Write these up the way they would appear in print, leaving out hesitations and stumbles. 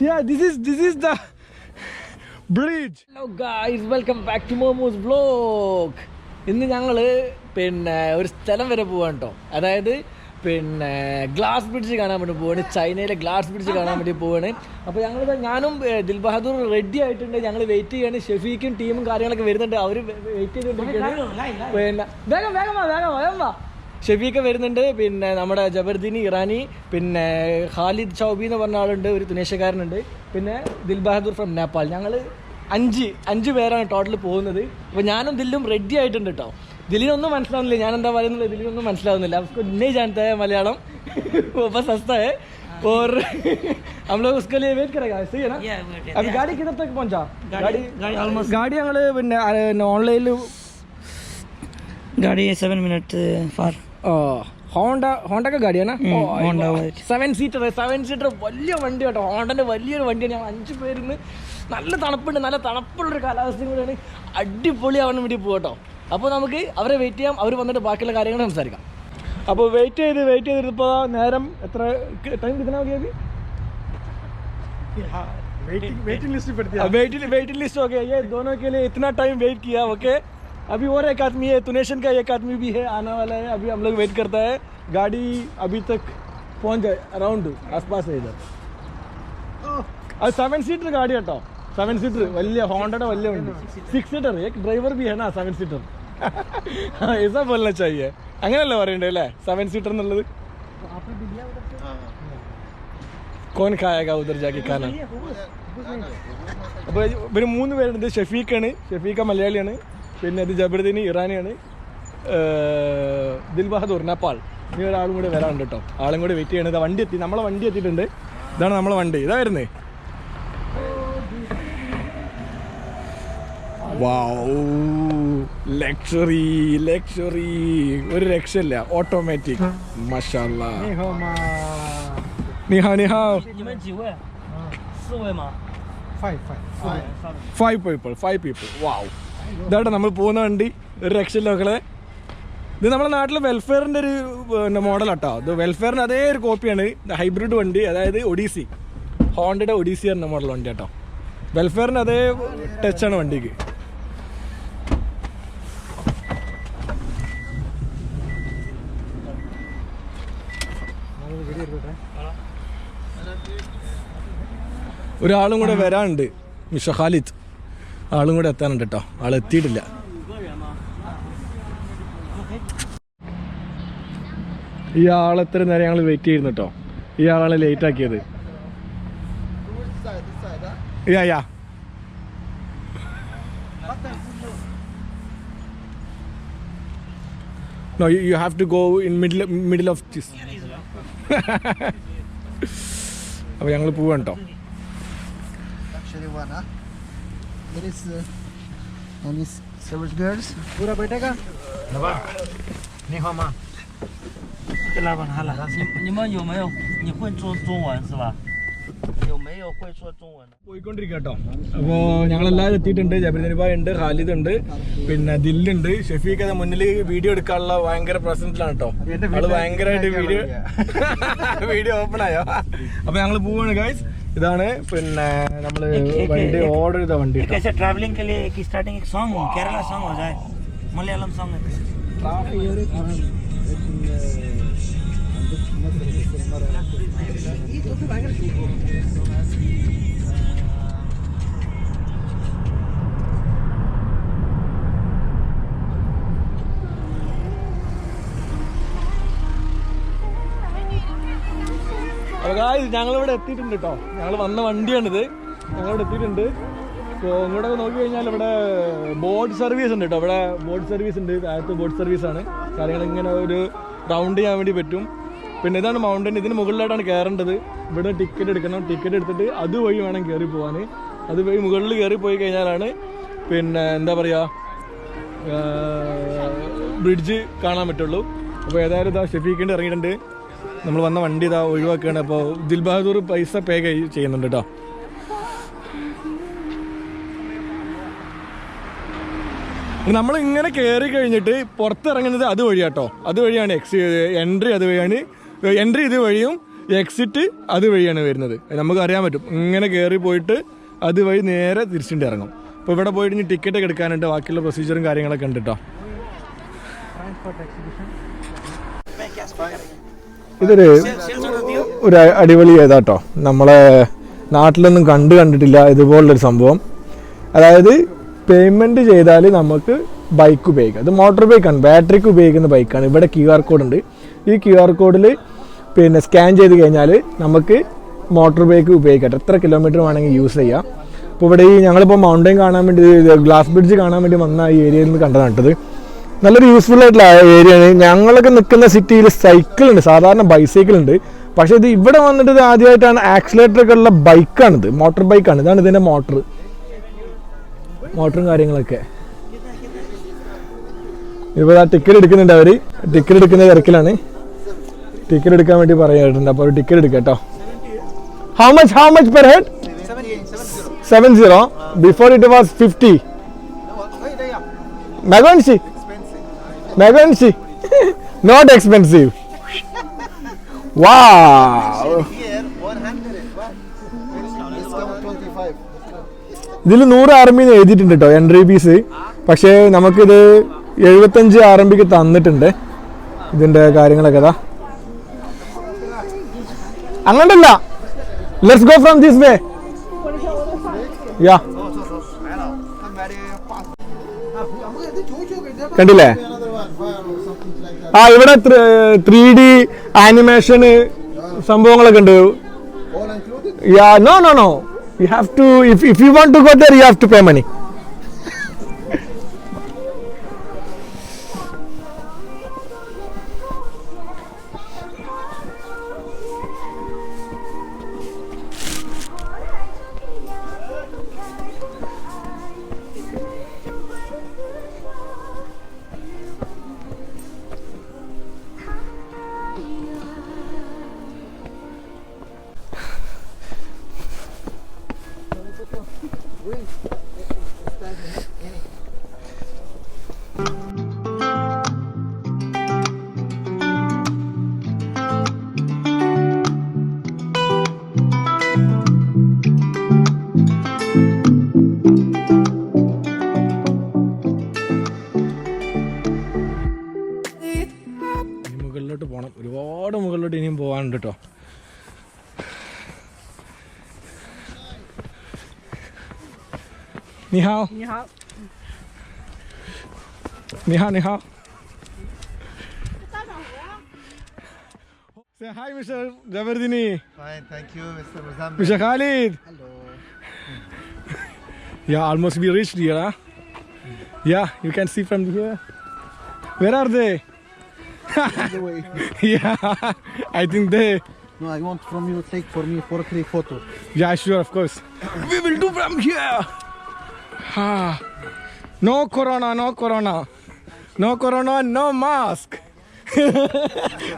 Yeah, this is the bridge. Hello guys, welcome back to Momo's vlog. ഇന്ന് ഞങ്ങൾ പിന്നെ ഒരു സ്ഥലം വരെ പോവാണ് കേട്ടോ. അതായത് പിന്നെ ഗ്ലാസ് ബ്രിഡ്ജ് കാണാൻ വേണ്ടി പോവാണ്. ചൈനയിലെ ഗ്ലാസ് ബ്രിഡ്ജ് കാണാൻ വേണ്ടി പോവാണ്. അപ്പോൾ ഞാനും ദിൽ ബഹാദൂർ റെഡി ആയിട്ടുണ്ട്. ഞങ്ങൾ വെയിറ്റ് ചെയ്യാണ്. ഷെഫീക്കും ടീമും കാര്യങ്ങളൊക്കെ വരുന്നുണ്ട്. അവർ വെയിറ്റ് ചെയ്തുകൊണ്ടിരിക്കുകയാണ്. പിന്നെ വേഗം വാ. ഷെഫീഖ് വരുന്നുണ്ട്, പിന്നെ നമ്മുടെ ജബർദീനി ഇറാനി, പിന്നെ ഖാലിദ് ചൗബി എന്ന് പറഞ്ഞ ആളുണ്ട്, ഒരു തുനേഷ്യക്കാരനുണ്ട്, പിന്നെ ദിൽ ബഹാദൂർ ഫ്രം നേപ്പാൾ. ഞങ്ങൾ അഞ്ച് പേരാണ് ടോട്ടൽ പോകുന്നത്. അപ്പോൾ ഞാനും ദില്ലും റെഡി ആയിട്ടുണ്ട് കേട്ടോ. ദില്ലിനൊന്നും മനസ്സിലാവുന്നില്ല ഞാൻ എന്താ പറയുന്നത്, ദില്ലിനൊന്നും മനസ്സിലാവുന്നില്ല. उसको नहीं जानता है मलयालम, वो बस हंसता है और हम लोग उसके लिए वेट करेगा. सही है ना? अभी गाड़ी किधर तक पहुंचा? गाड़ी ഞങ്ങൾ പിന്നെ ഓൺലൈനിൽ गाड़ी 7 मिनट फार. ഹോണ്ട ഗാഡിയാണ്. 7 സീറ്റർ വലിയ വണ്ടി കേട്ടോ. ഹോണ്ടൻ്റെ വലിയൊരു വണ്ടിയാണ്. ഞങ്ങൾ 5 പേരിന്ന് നല്ല തണുപ്പുണ്ട്, നല്ല തണുപ്പുള്ളൊരു കാലാവസ്ഥയും കൂടെയാണ്. അടിപൊളിയാവാൻ വേണ്ടി പോകട്ടോ. അപ്പോൾ നമുക്ക് അവരെ വെയിറ്റ് ചെയ്യാം. അവർ വന്നിട്ട് ബാക്കിയുള്ള കാര്യങ്ങൾ സംസാരിക്കാം. അപ്പോൾ വെയിറ്റ് ചെയ്തിപ്പോൾ നേരം എത്ര ടൈം കിतना हो गया अभी? वेटिंग लिस्ट हो गया. ये दोनों के लिए इतना टाइम वेट किया. ओके, अभी और एक आदमी है, तुनेशन का एक आदमी भी है, आने वाला है. अभी हम लोग वेट करता है. गाड़ी अभी तक पहुंच जाए, अराउंड आसपास है इधर. और 7 सीटर गाड़ी हटाओ. 7 सीटर വലിയ ഹോണ്ടയുടെ വലിയ വണ്ടി. 6 सीटर एक ड्राइवर भी है ना, 7 सीटर. ऐसा बोलना चाहिए. അങ്ങനെയല്ലേ പറയണ്ടേ അല്ലേ 7 सीटर എന്നുള്ളത്? कौन खाएगा उधर जाके खाना? അപ്പോൾ ഇവർ 3 പേരുണ്ട്. ഷെഫീഖാണ്, ഷെഫീഖ മലയാളിയാണ്, പിന്നെ അത് ജബർദീനി ഇറാനിയാണ്, ദിൽ ബഹാദൂർ നേപ്പാൾ. ഇനി ഒരാളും കൂടെ വരാനുണ്ട് കേട്ടോ. ആളും കൂടെ വെയിറ്റ് ചെയ്യണത്. വണ്ടി എത്തി, നമ്മളെ വണ്ടി എത്തിയിട്ടുണ്ട്. ഇതാണ് നമ്മളെ വണ്ടി, ഇതായിരുന്നേ. വാവ്, ലക്ഷറി ഒരു രക്ഷയില്ല. ഓട്ടോമാറ്റിക്. മാഷാഅല്ലാ. നിഹാ 5 people. വാവ്. ഇതാട്ടോ നമ്മൾ പോകുന്ന വണ്ടി. ഒരു രക്ഷയില്ല മക്കളെ. ഇത് നമ്മുടെ നാട്ടിലെ വെൽഫെയറിൻ്റെ ഒരു മോഡലാട്ടോ. ഇത് വെൽഫെയറിന് അതേ ഒരു കോപ്പിയാണ്. ഹൈബ്രിഡ് വണ്ടി, അതായത് ഒഡീസി, ഹോണ്ടയുടെ ഒഡീസി എന്ന മോഡൽ വണ്ടി കേട്ടോ. വെൽഫെയറിന് അതേ ടച്ചാണ് വണ്ടിക്ക്. ഒരാളും കൂടെ വരാനുണ്ട്, മിസ്റ്റർ ഖാലിദ്. ആളും കൂടെ എത്താനുണ്ട് കേട്ടോ. ആളെത്തിയിട്ടില്ല. ഈ ആളെത്ര നേരം ഞങ്ങൾ വെയിറ്റ് ചെയ്യുന്നു കേട്ടോ. ഈ ആളാണ് ലേറ്റ് ആക്കിയത്. യാ No, you have to go in middle of this. അപ്പോൾ ഞങ്ങൾ പോവാണ് കേട്ടോ. पूरा बैठेगा.你好吗？跟老板好了。你们有没有？你会说中文是吧？有没有会说中文？പോയിക്കൊണ്ടിരിക്കുക കേട്ടോ. അപ്പോൾ ഞങ്ങളെല്ലാവരും എത്തിയിട്ടുണ്ട്. ജബർദീനി ഭായ് ഉണ്ട്, ഖാലിദ് ഉണ്ട്, പിന്നെ ദില്ലുണ്ട്. ഷെഫീഖ് അത് മുന്നിൽ വീഡിയോ എടുക്കാനുള്ള ഭയങ്കര പ്രസൻസിലാണ് കേട്ടോ. ആള് ഭയങ്കരമായിട്ട് വീഡിയോ ഓപ്പൺ ആയോ. അപ്പോൾ ഞങ്ങൾ പോവാണ് ഗൈസ്. ഇതാണ് പിന്നെ നമ്മള് വണ്ടി ഓർഡർ ചെയ്ത വണ്ടി. ट्रैवलिंग के लिए एक स्टार्टिंग एक सॉन्ग केरला सॉन्ग हो जाए, मलयालम सॉन्ग है. അപ്പോൾ ഗായ്സ് ഞങ്ങളിവിടെ എത്തിയിട്ടുണ്ട് കേട്ടോ. ഞങ്ങൾ വന്ന വണ്ടിയാണിത്. ഞങ്ങളിവിടെ എത്തിയിട്ടുണ്ട്. അപ്പോൾ ഇങ്ങോട്ട് നോക്കി കഴിഞ്ഞാൽ ഇവിടെ ബോട്ട് സർവീസ് ഉണ്ട് കേട്ടോ. ഇവിടെ ബോട്ട് സർവീസ് ഉണ്ട്. താഴത്ത് ബോട്ട് സർവീസാണ്. കാര്യങ്ങൾ ഇങ്ങനെ ഒരു റൗണ്ട് ചെയ്യാൻ വേണ്ടി പറ്റും. പിന്നെ ഇതാണ് മൗണ്ടൻ. ഇതിന് മുകളിലായിട്ടാണ് കയറേണ്ടത്. ഇവിടെ ടിക്കറ്റ് എടുക്കണം. ടിക്കറ്റ് എടുത്തിട്ട് അതുവഴി വേണം കയറി പോകാൻ. അതുവഴി മുകളിൽ കയറി പോയി കഴിഞ്ഞാലാണ് പിന്നെ എന്താ പറയുക ബ്രിഡ്ജ് കാണാൻ പറ്റുള്ളൂ. അപ്പോൾ ഏതായാലും ഇതാ ഷെഫീഖിൻ്റെ ഇറങ്ങിയിട്ടുണ്ട്. നമ്മൾ വന്ന വണ്ടി ഇതാ ഒഴിവാക്കുകയാണ്. അപ്പോൾ ദിൽ ബഹാദൂർ പൈസ പേ ചെയ്യുന്നുണ്ട് കേട്ടോ. നമ്മൾ ഇങ്ങനെ കയറി കഴിഞ്ഞിട്ട് പുറത്തിറങ്ങുന്നത് അതുവഴിയാട്ടോ. അതുവഴിയാണ് എൻട്രി. അതുവഴിയാണ് എൻട്രി. ഇതുവഴിയും എക്സിറ്റ് അതുവഴിയാണ് വരുന്നത്. നമുക്ക് അറിയാൻ പറ്റും. ഇങ്ങനെ കയറി പോയിട്ട് അതുവഴി നേരെ തിരിച്ചിട്ട് ഇറങ്ങും. അപ്പോൾ ഇവിടെ പോയിട്ട് ഇനി ടിക്കറ്റ് ഒക്കെ എടുക്കാനുണ്ട്, ബാക്കിയുള്ള പ്രൊസീജിയറും കാര്യങ്ങളൊക്കെ ഉണ്ട് കേട്ടോ. ഇതൊരു അടിപൊളി ഏതാട്ടോ, നമ്മളെ നാട്ടിലൊന്നും കണ്ടിട്ടില്ല ഇതുപോലുള്ളൊരു സംഭവം. അതായത് പേയ്മെൻറ്റ് ചെയ്താൽ നമുക്ക് ബൈക്ക് ഉപയോഗിക്കാം. ഇത് മോട്ടോർ ബൈക്കാണ്, ബാറ്ററിക്ക് ഉപയോഗിക്കുന്ന ബൈക്കാണ്. ഇവിടെ QR കോഡ് ഉണ്ട്. ഈ QR കോഡിൽ പിന്നെ സ്കാൻ ചെയ്ത് കഴിഞ്ഞാൽ നമുക്ക് മോട്ടോർ ബൈക്ക് ഉപയോഗിക്കാം. എത്ര കിലോമീറ്റർ വേണമെങ്കിൽ യൂസ് ചെയ്യാം. അപ്പോൾ ഇവിടെ ഈ ഞങ്ങളിപ്പോൾ മൗണ്ടൻ കാണാൻ വേണ്ടി, ഗ്ലാസ് ബ്രിഡ്ജ് കാണാൻ വേണ്ടി വന്ന ഈ ഏരിയയിൽ നിന്ന് കണ്ടതാണ് കേട്ടത്. നല്ലൊരു യൂസ്ഫുൾ ആയിട്ടുള്ള ഏരിയയാണ്. ഞങ്ങളൊക്കെ നിൽക്കുന്ന സിറ്റിയിൽ സൈക്കിളുണ്ട്, സാധാരണ ബൈസൈക്കിൾ ഉണ്ട്. പക്ഷേ ഇത് ഇവിടെ വന്നിട്ട് ഇത് ആദ്യമായിട്ടാണ് ആക്സിലേറ്ററൊക്കെ ഉള്ള ബൈക്കാണിത്, മോട്ടോർ ബൈക്കാണ്. ഇതാണ് ഇതിൻ്റെ മോട്ടറും കാര്യങ്ങളൊക്കെ. ഇപ്പോൾ ആ ടിക്കറ്റ് എടുക്കുന്നുണ്ട് അവർ. ടിക്കറ്റ് എടുക്കുന്ന തിരക്കിലാണ്. ടിക്കറ്റ് എടുക്കാൻ വേണ്ടി പറയാറുണ്ട്. അപ്പോൾ ഒരു ടിക്കറ്റ് എടുക്കാം കേട്ടോ. How much per head? 70. Before it was 50. Megansi. Not expensive. Wow. ഇതിൽ 100 RMB എഴുതിയിട്ടുണ്ട് കേട്ടോ, എൻട്രി ഫീസ്. പക്ഷേ നമുക്കിത് 75 RMB തന്നിട്ടുണ്ട്. ഇതിൻ്റെ കാര്യങ്ങളൊക്കെ അതാ അങ്ങോട്ടല്ല. Let's go from this way. Yeah, കണ്ടില്ലേ? ഇവിടെ 3D ആനിമേഷൻ സംഭവങ്ങളൊക്കെ ഉണ്ട്. Yeah, no you have to, if you want to go there you have to pay money. മുകളിലോട്ട് പോകണം, ഒരുപാട് മുകളിലോട്ട് ഇനിയും പോകാനുണ്ട് കേട്ടോ. Ni hao. Say hi, Mr. Jabardini. Fine, thank you, Mr. Muzamil. Mr. Khalid. Hello. Yeah, almost we reached here, huh? Yeah, you can see from here. Where are they? The way. Yeah, I think they. No, I want from you take for me 4-3 photos. Yeah, sure, of course. We will do from here. No corona, no mask.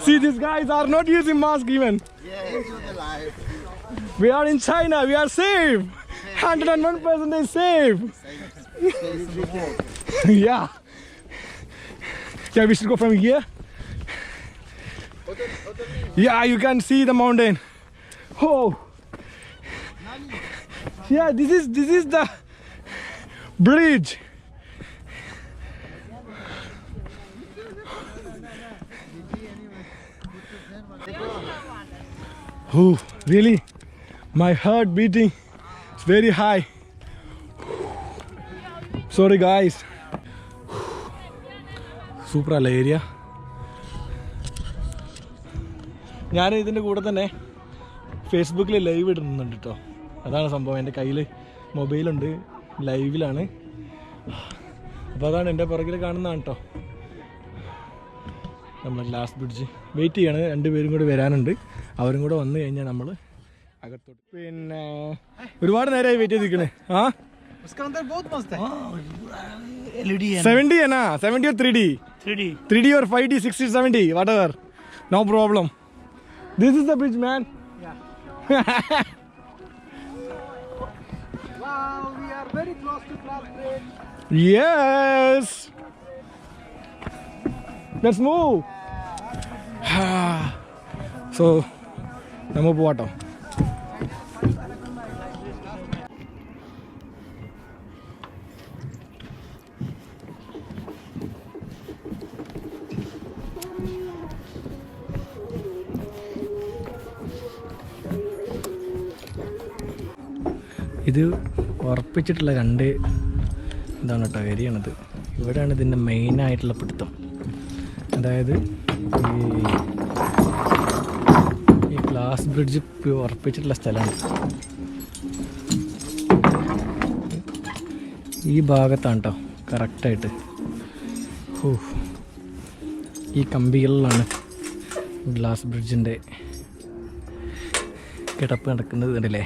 See, these guys are not using mask even. Yeah, enjoy the life. We are in China, we are safe. 101% is safe. Face in the world. Yeah. Yeah, we should go from here. Yeah, you can see the mountain. Oh. Yeah, this is the bridge. Oh, really? My heart beating. It's very high. Sorry guys. Super alla area. ഞാൻ ഇതിൻ്റെ കൂടെ തന്നെ ഫേസ്ബുക്കിൽ live ഇടുന്നുണ്ട് കേട്ടോ. അതാണ് സംഭവം. എൻ്റെ കയ്യിൽ മൊബൈലുണ്ട്, ലൈവിലാണ്. അപ്പോൾ അതാണ് എൻ്റെ പുറകിൽ കാണുന്നതാണ് കേട്ടോ നമ്മൾ ഗ്ലാസ് ബ്രിഡ്ജ്. വെയിറ്റ് ചെയ്യാണ്, 2 പേരും കൂടെ വരാനുണ്ട്. അവരും കൂടെ വന്നു കഴിഞ്ഞാൽ നമ്മൾ അകത്തോട്ട്. പിന്നെ ഒരുപാട് നേരമായി വെയിറ്റ് ചെയ്തിരിക്കണേ. ആ 70 है ना? 70 or 3D? 3D or 5D, 60, 70, whatever. No problem. This is the bridge, man. Yeah. Wow, we are very close to Glass Bridge. Yes. Let's move. So നമ്മൾ പോവാട്ടോ. ഇത് ഉറപ്പിച്ചിട്ടുള്ള രണ്ട് ഇതാണ് കേട്ടോ ഏരിയയാണിത്. ഇവിടെയാണ് ഇതിൻ്റെ മെയിനായിട്ടുള്ള പിടുത്തം. അതായത് ഈ ഗ്ലാസ് ബ്രിഡ്ജ് ഉറപ്പിച്ചിട്ടുള്ള സ്ഥലമാണ്. ഈ ഭാഗത്താണ് കേട്ടോ കറക്റ്റായിട്ട്. ഈ കമ്പികളിലാണ് ഗ്ലാസ് ബ്രിഡ്ജിൻ്റെ കിടപ്പ് നടക്കുന്നത് കണ്ടില്ലേ.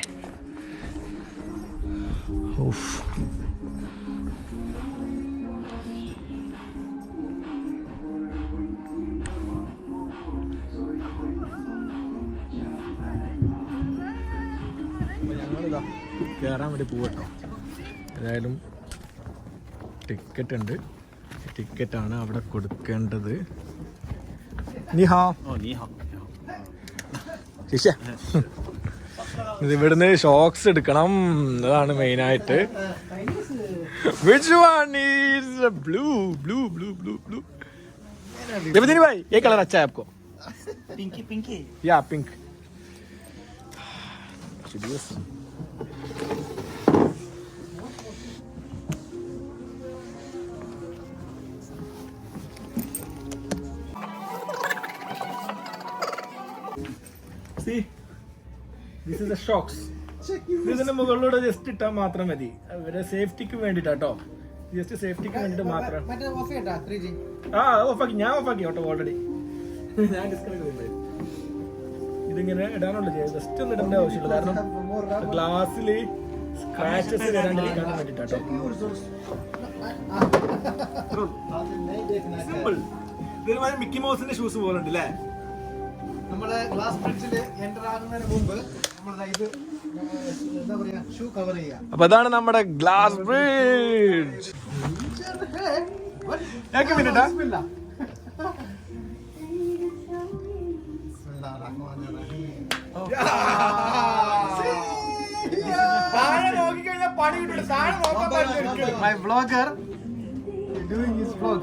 ഞങ്ങളിതാ കയറാൻ വേണ്ടി പോകട്ടോ. ഏതായാലും ടിക്കറ്റ് ഉണ്ട്. ടിക്കറ്റാണ് അവിടെ കൊടുക്കേണ്ടത്. നീഹാ ശിഷ്യ, ഇവിടുന്ന് ഷോക്സ് എടുക്കണം. അതാണ് മെയിനായിട്ട്. Which one is blue? Blue, blue, blue, blue. देवदीनी भाई, ये कलर अच्छा है आपको? Pinky Pinky. Yeah, pink. Serious? See, this is the shocks. ഇതിന്റെ മുകളിലൂടെ ജസ്റ്റ് ഇട്ടാൽ മാത്രം മതി. അവരുടെ സേഫ്റ്റിക്ക് വേണ്ടിട്ടാട്ടോ. ജസ്റ്റ് സേഫ്റ്റിക്ക് വേണ്ടിട്ട് മാത്രം. ഓഫാക്കി, ഞാൻ ഓഫാക്കി കേട്ടോ ഓൾറെഡി. ഞാൻ ഡിസ്കണക്ട് ചെയ്തില്ലേ. ഇതിങ്ങനെ ഇടാനുള്ള ജസ്റ്റ് ഒന്ന് ഇടേണ്ട ആവശ്യമുള്ളൂ. കാരണം ഗ്ലാസ്സിൽ സ്ക്രാച്ചസ് വരാണ്ടിരിക്കാൻ വേണ്ടിട്ടാട്ടോ. സിമ്പിൾ. ഇതൊരു മിക്കി മൗസിന്റെ ഷൂസ് പോലെ ഉണ്ട് അല്ലേ. നമ്മളെ ഗ്ലാസ് ബ്രിഡ്ജിൽ എൻ്റർ ആകുന്നതിന് മുമ്പ് ഇത് എന്താ പറയാ ഷൂ കവർ ചെയ്യാം. അപ്പൊ അതാണ് നമ്മുടെ glass bridge. My vlogger doing his vlog.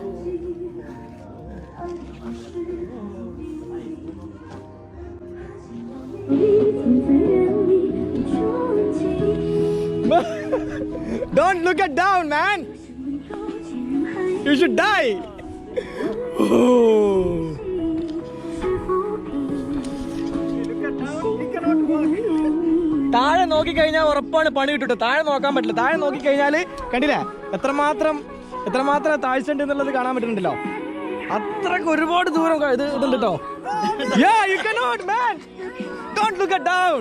Don't look at down, man. You should die. താഴെ നോക്കിക്കഴിഞ്ഞാൽ ഉറപ്പാണ് പണി കിട്ടും. താഴെ നോക്കാൻ പറ്റില്ല. താഴെ നോക്കിക്കഴിഞ്ഞാൽ കണ്ടില്ലേ എത്രമാത്രം താഴ്ച ഉണ്ട് എന്നുള്ളത് കാണാൻ പറ്റുന്നുണ്ടല്ലോ. അത്രക്ക് ഒരുപാട് ദൂരം ഇതുണ്ട് കേട്ടോ. Yeah, you cannot, man. Don't look at down.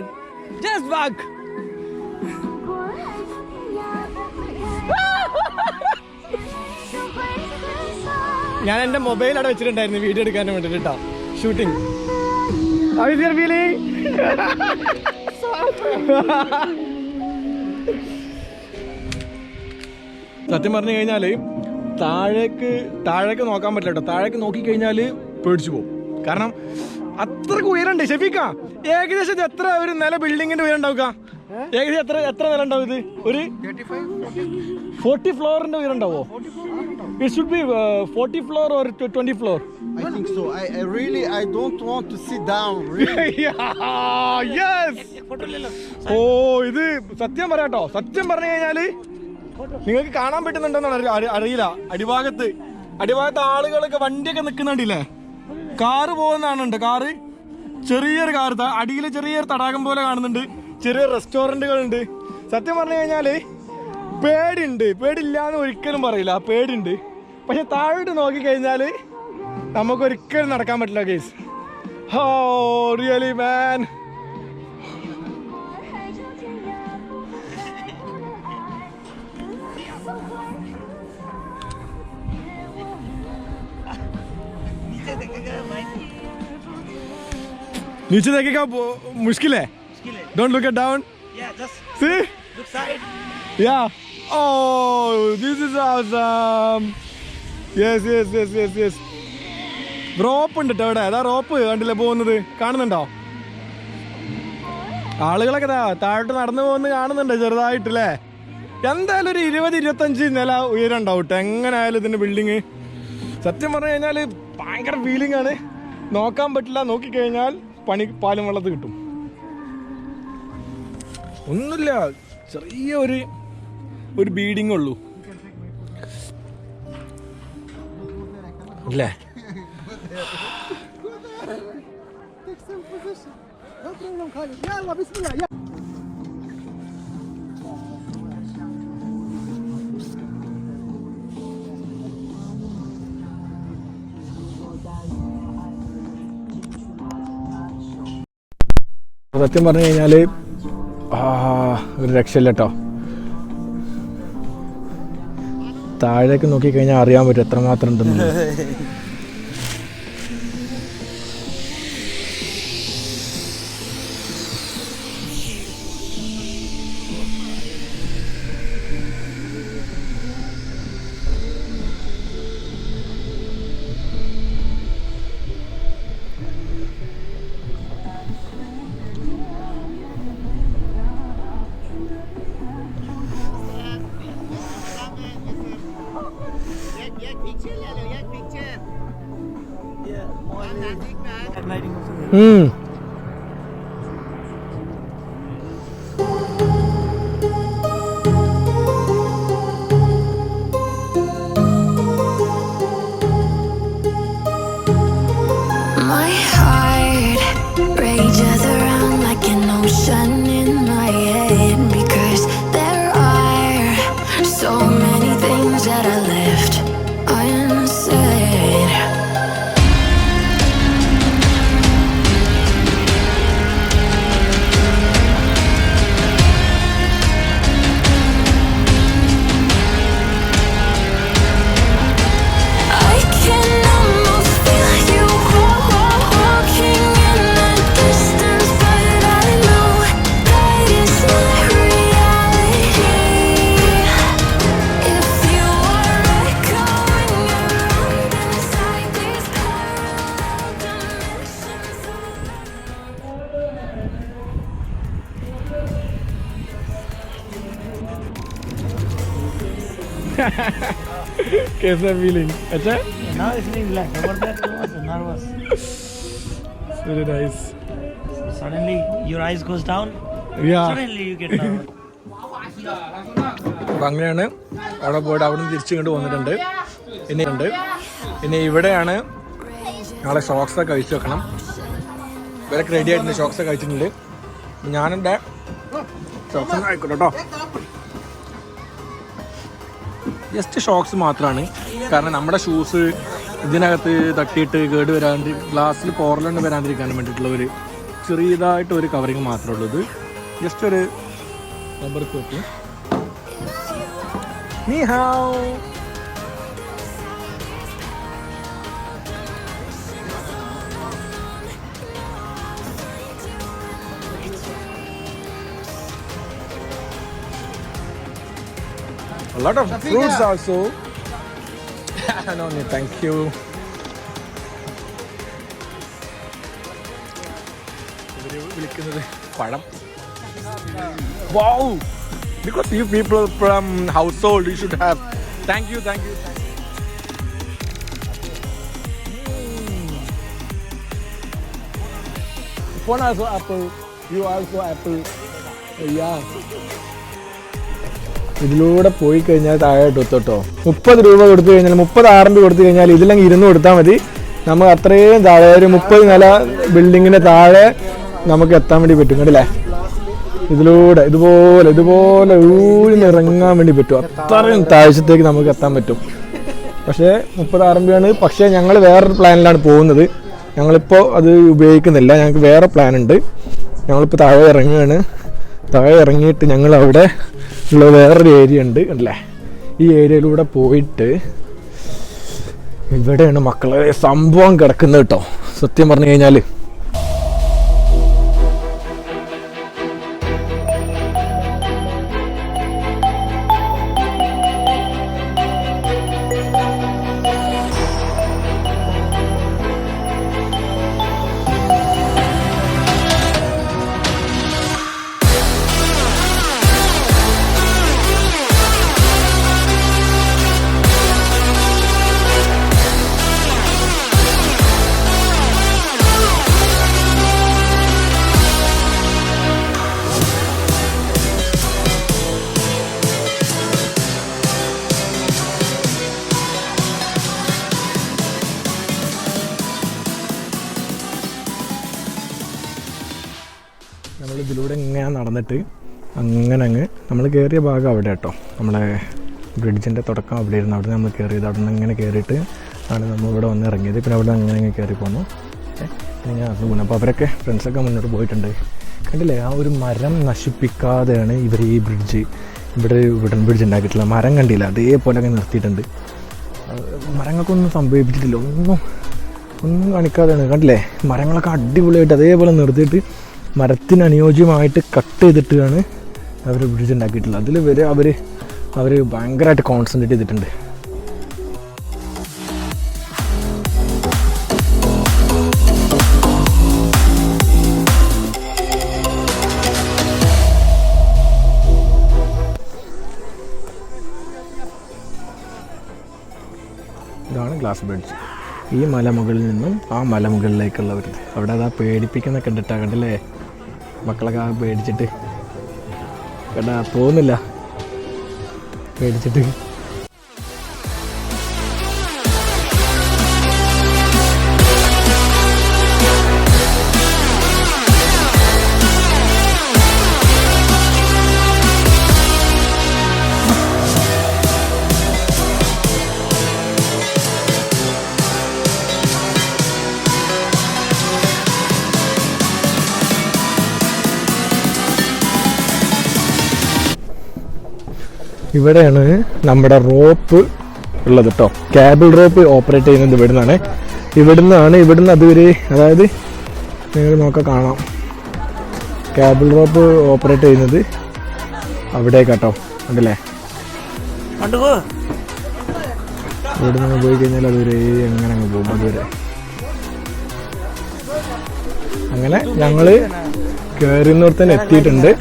Just walk. ഞാൻ എൻ്റെ മൊബൈൽ അവിടെ വെച്ചിട്ടുണ്ടായിരുന്നു വീഡിയോ എടുക്കാൻ വേണ്ടിട്ട് കേട്ടോ. Shooting. How is your feeling? സത്യം പറഞ്ഞു കഴിഞ്ഞാല് താഴേക്ക് നോക്കാൻ പറ്റില്ല കേട്ടോ. താഴേക്ക് നോക്കിക്കഴിഞ്ഞാൽ പേടിച്ചു പോകും. കാരണം അത്രക്ക് ഉയരണ്ട്. ഷെഫീക്ക, ഏകദേശം എത്ര ഒരു നില ബിൽഡിങ്ങിന്റെ ഉയരം ഉണ്ടാവുക? ഏകദേശം എത്ര നില ഉണ്ടാവും ഇത്? ഒരു 40 ഫ്ലോറിന്റെ ഉയരം ഉണ്ടാവോ? It should be 40 floor or 20 floor. I think so. I don't want to sit down. Really. Yes. ഓ, ഇത് സത്യം പറയാട്ടോ. സത്യം പറഞ്ഞു കഴിഞ്ഞാല് നിങ്ങൾക്ക് കാണാൻ പറ്റുന്നുണ്ടെന്നാണ് അറിയില്ല. അടിഭാഗത്ത് ആളുകളൊക്കെ വണ്ടിയൊക്കെ നിൽക്കുന്നുണ്ടില്ലേ. കാറ് പോകുന്നതാണുണ്ട്. കാറ്, ചെറിയൊരു കാറ്, അടിയിൽ ചെറിയൊരു തടാകം പോലെ കാണുന്നുണ്ട്. ചെറിയ റെസ്റ്റോറൻറ്റുകളുണ്ട്. സത്യം പറഞ്ഞു കഴിഞ്ഞാൽ പേടിയുണ്ട്. പേടില്ലാന്ന് ഒരിക്കലും പറയില്ല. പേടിയുണ്ട്. പക്ഷെ താഴോട്ട് നോക്കിക്കഴിഞ്ഞാൽ നമുക്കൊരിക്കലും നടക്കാൻ പറ്റില്ല ഗൈസ്. ഓ റിയലി മാൻ. नीचे देखेगा मुश्किल है. Don't look at down. Yeah, just see. look side. Yeah. Oh, this is awesome. Yes. Rope ഉണ്ട് കേട്ടോ ഇവിടെ. അതാ റോപ്പ് കണ്ടില്ലേ പോകുന്നത്, കാണുന്നുണ്ടോ? ആളുകളൊക്കെ താഴോട്ട് നടന്നു പോകുന്ന കാണുന്നുണ്ട് ചെറുതായിട്ടല്ലേ. എന്തായാലും ഒരു 20-25 നില ഉയരം ഉണ്ടാവും കേട്ടോ എങ്ങനെയായാലും ഇതിന്റെ ബിൽഡിങ്. സത്യം പറഞ്ഞു കഴിഞ്ഞാൽ ഭയങ്കര ഫീലിംഗ് ആണ്. നോക്കാൻ പറ്റില്ല, നോക്കിക്കഴിഞ്ഞാൽ പാലും വെള്ളത്ത് കിട്ടും. ഒന്നുമില്ല, ചെറിയ ഒരു ബീഡിങ് ഉള്ളൂ അല്ലേ. സത്യം പറഞ്ഞു കഴിഞ്ഞാല് ഒരു രക്ഷയില്ല കേട്ടോ. താഴേക്ക് നോക്കിക്കഴിഞ്ഞാൽ അറിയാൻ പറ്റും എത്രമാത്രം ഉണ്ടെന്ന്. My heart rages around like an ocean in my head, because there are so many things that I left unsaid. I can almost feel you walking in the distance, but I know that it's not reality. If you are echoing around inside these parallel dimensions. कैसा feeling? अच्छा, Now it's feeling like over there I was nervous. very nice. Suddenly your eyes goes down. Yeah. Suddenly you get nervous. അപ്പം അങ്ങനെയാണ് അവിടെ പോയിട്ട് അവിടെ നിന്ന് തിരിച്ചു ഇങ്ങോട്ട് വന്നിട്ടുണ്ട്. ഇനി ഇവിടെയാണ് നാളെ ഷോക്സൊക്കെ കഴിച്ചു വെക്കണം. ഇവരൊക്കെ റെഡി ആയിട്ടുണ്ട്, ഷോക്സൊക്കെ കഴിച്ചിട്ടുണ്ട്. ഞാനെൻ്റെ ഷോക്സ് ആയിക്കോട്ടെ കേട്ടോ. ജസ്റ്റ് ഷോക്സ് മാത്രമാണ്, കാരണം നമ്മുടെ ഷൂസ് ഇതിനകത്ത് തട്ടിയിട്ട് കേട് വരാണ്ട് ഗ്ലാസ്സിൽ പോറലൊന്നും വരാണ്ടിരിക്കാൻ വേണ്ടിയിട്ടുള്ള ഒരു ചെറിയതായിട്ട് ഒരു കവറിങ് മാത്രമേ ഉള്ളൂ. ഇത് ജസ്റ്റ് ഒരു റബ്ബർ കോട്ട്. നീ have a lot of fruits also. No, thank you. വിളിക്കുന്നത് പഴം. Wow, because you people from household you should have. Thank you. Phone also apple, you also apple. Yeah. ഇതിലൂടെ പോയി കഴിഞ്ഞാൽ താഴോട്ട് എത്തോട്ടോ. 30 രൂപ കൊടുത്തു കഴിഞ്ഞാൽ 30 RMB കൊടുത്തു കഴിഞ്ഞാൽ ഇതിലെങ്കിൽ 200 കൊടുത്താൽ മതി. നമുക്ക് അത്രയും താഴെ ഒരു 30 നില ബിൽഡിങ്ങിന് താഴെ നമുക്ക് എത്താൻ വേണ്ടി പറ്റും. കണ്ടില്ലേ, ഇതിലൂടെ ഇതുപോലെ ഊരിനിറങ്ങാൻ വേണ്ടി പറ്റും. അത്രയും താഴ്ചത്തേക്ക് നമുക്ക് എത്താൻ പറ്റും. പക്ഷേ 30 RMB ആണ്. പക്ഷേ ഞങ്ങൾ വേറൊരു പ്ലാനിലാണ് പോകുന്നത്. ഞങ്ങളിപ്പോൾ അത് ഉപയോഗിക്കുന്നില്ല, ഞങ്ങൾക്ക് വേറെ പ്ലാൻ ഉണ്ട്. ഞങ്ങളിപ്പോൾ താഴെ ഇറങ്ങുകയാണ്. താഴെ ഇറങ്ങിയിട്ട് ഞങ്ങൾ അവിടെ ഉള്ള വേറൊരു ഏരിയ ഉണ്ട് അല്ലേ, ഈ ഏരിയയിലൂടെ പോയിട്ട് ഇവിടെയാണ് മക്കളെ സംഭവം കിടക്കുന്നത് കേട്ടോ. സത്യം പറഞ്ഞു കഴിഞ്ഞാൽ നടന്നിട്ട് അങ്ങനെ അങ്ങ് നമ്മൾ കയറിയ ഭാഗം അവിടെ കേട്ടോ, നമ്മളെ ബ്രിഡ്ജിൻ്റെ തുടക്കം അവിടെ ഇരുന്ന് അവിടെ നമ്മൾ കയറിയത്. അവിടെ നിന്ന് ഇങ്ങനെ കയറിയിട്ട് ആണ് നമ്മൾ ഇവിടെ വന്ന് ഇറങ്ങിയത്. പിന്നെ അവിടെ അങ്ങനെ അങ്ങ് കയറി പോന്നു. പിന്നെ ഞാൻ നടന്നു പോകുന്നു. അപ്പോൾ അവരൊക്കെ ഫ്രണ്ട്സൊക്കെ മുന്നോട്ട് പോയിട്ടുണ്ട്. കണ്ടില്ലേ, ആ ഒരു മരം നശിപ്പിക്കാതെയാണ് ഇവർ ഈ ബ്രിഡ്ജ് ഇവിടെ വുഡൻ ബ്രിഡ്ജ് ഉണ്ടാക്കിയിട്ടുള്ളത്. മരം കണ്ടില്ല, അതേപോലെ അങ്ങ് നിർത്തിയിട്ടുണ്ട്. മരങ്ങൾക്കൊന്നും സംഭവിച്ചിട്ടില്ല, ഒന്നും കാണിക്കാതെയാണ്. കണ്ടില്ലേ, മരങ്ങളൊക്കെ അടിപൊളിയായിട്ട് അതേപോലെ നിർത്തിയിട്ട് മരത്തിന് അനുയോജ്യമായിട്ട് കട്ട് ചെയ്തിട്ടാണ് അവർ ബ്രിഡ്ജ് ഉണ്ടാക്കിയിട്ടുള്ളത്. അതിൽ വരെ അവർ ഭയങ്കരമായിട്ട് കോൺസെൻട്രേറ്റ് ചെയ്തിട്ടുണ്ട്. ഇതാണ് ഗ്ലാസ് ബ്രിഡ്ജ്. ഈ മലമുകളിൽ നിന്നും ആ മലമുകളിലേക്കുള്ള ഒരു അവിടെ അതാ പേടിപ്പിക്കുന്ന കണ്ടിട്ടാ, കണ്ടില്ലേ മക്കളൊക്കെ ആ പേടിച്ചിട്ട് കേട്ടാ പോകുന്നില്ല, പേടിച്ചിട്ട്. ഇവിടെയാണ് നമ്മുടെ റോപ്പ് ഉള്ളത് കേട്ടോ. കേബിൾ റോപ്പ് ഓപ്പറേറ്റ് ചെയ്യുന്നത് ഇവിടുന്ന് അതുവരെ, അതായത് നിങ്ങൾ നോക്കാം കാണാം, കേബിൾ റോപ്പ് ഓപ്പറേറ്റ് ചെയ്യുന്നത് അവിടേക്കാട്ടോ. ഉണ്ടല്ലേ, ഇവിടെ നിന്ന് പോയി കഴിഞ്ഞാൽ അതുവരെ എങ്ങനെ അങ്ങ് പോകും. അതുവരെ അങ്ങനെ ഞങ്ങൾ കയറുന്നോടത്ത് തന്നെ എത്തിയിട്ടുണ്ട്.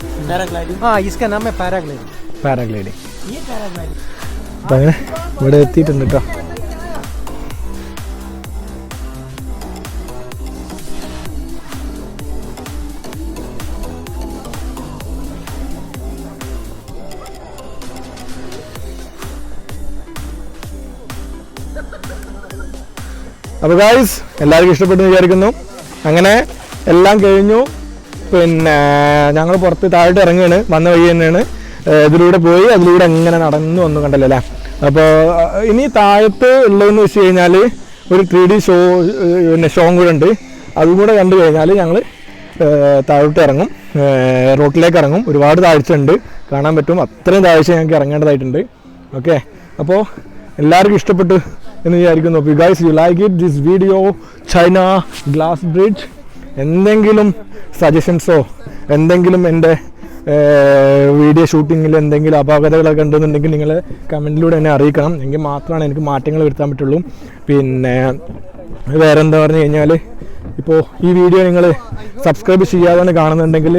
പാരാഗ്ലൈഡിങ്. അപ്പം അങ്ങനെ ഇവിടെ എത്തിയിട്ടുണ്ട് കേട്ടോ. അപ്പോൾ ഗായ്സ് എല്ലാവർക്കും ഇഷ്ടപ്പെട്ടെന്ന് വിചാരിക്കുന്നു. അങ്ങനെ എല്ലാം കഴിഞ്ഞു. പിന്നെ ഞങ്ങൾ പുറത്ത് താഴോട്ട് ഇറങ്ങുകയാണ്. വന്ന വഴി തന്നെയാണ്, ഇതിലൂടെ പോയി അതിലൂടെ എങ്ങനെ നടന്നു വന്നു കണ്ടല്ലോ അല്ലേ. അപ്പോൾ ഇനി താഴത്ത് ഉള്ളതെന്ന് വെച്ച് കഴിഞ്ഞാൽ ഒരു 3D ഷോയും കൂടെ ഉണ്ട്. അതും കൂടെ കണ്ടു കഴിഞ്ഞാൽ ഞങ്ങൾ താഴോട്ട് ഇറങ്ങും, റോട്ടിലേക്ക് ഇറങ്ങും. ഒരുപാട് താഴ്ച ഉണ്ട്, കാണാൻ പറ്റും. അത്രയും താഴ്ച ഞങ്ങൾക്ക് ഇറങ്ങേണ്ടതായിട്ടുണ്ട്. ഓക്കെ, അപ്പോൾ എല്ലാവർക്കും ഇഷ്ടപ്പെട്ടു എന്ന് വിചാരിക്കുന്നു. അപ്പോൾ guys you like it this video China glass bridge. എന്തെങ്കിലും സജഷൻസോ എന്തെങ്കിലും എൻ്റെ വീഡിയോ ഷൂട്ടിങ്ങിൽ എന്തെങ്കിലും അപാകതകളൊക്കെ ഉണ്ടെന്നുണ്ടെങ്കിൽ നിങ്ങൾ കമൻറ്റിലൂടെ എന്നെ അറിയിക്കണം. എങ്കിൽ മാത്രമാണ് എനിക്ക് മാറ്റങ്ങൾ വരുത്താൻ പറ്റുള്ളൂ. പിന്നെ വേറെ എന്താ പറഞ്ഞു കഴിഞ്ഞാൽ, ഇപ്പോൾ ഈ വീഡിയോ നിങ്ങൾ സബ്സ്ക്രൈബ് ചെയ്യാതെ കാണുന്നുണ്ടെങ്കിൽ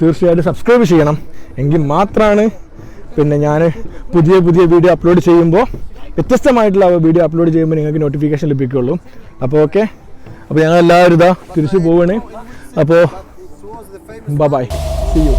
തീർച്ചയായിട്ടും സബ്സ്ക്രൈബ് ചെയ്യണം. എങ്കിൽ മാത്രമാണ് പിന്നെ ഞാൻ പുതിയ വീഡിയോ അപ്ലോഡ് ചെയ്യുമ്പോൾ, വ്യത്യസ്തമായിട്ടുള്ള വീഡിയോ അപ്ലോഡ് ചെയ്യുമ്പോൾ നിങ്ങൾക്ക് നോട്ടിഫിക്കേഷൻ ലഭിക്കുകയുള്ളൂ. അപ്പോൾ ഓക്കെ, അപ്പോൾ ഞങ്ങൾ എല്ലാവരും ഇതാ തിരിച്ചു പോവുകയാണ്. അപ്പോൾ ബൈ, സീ യു.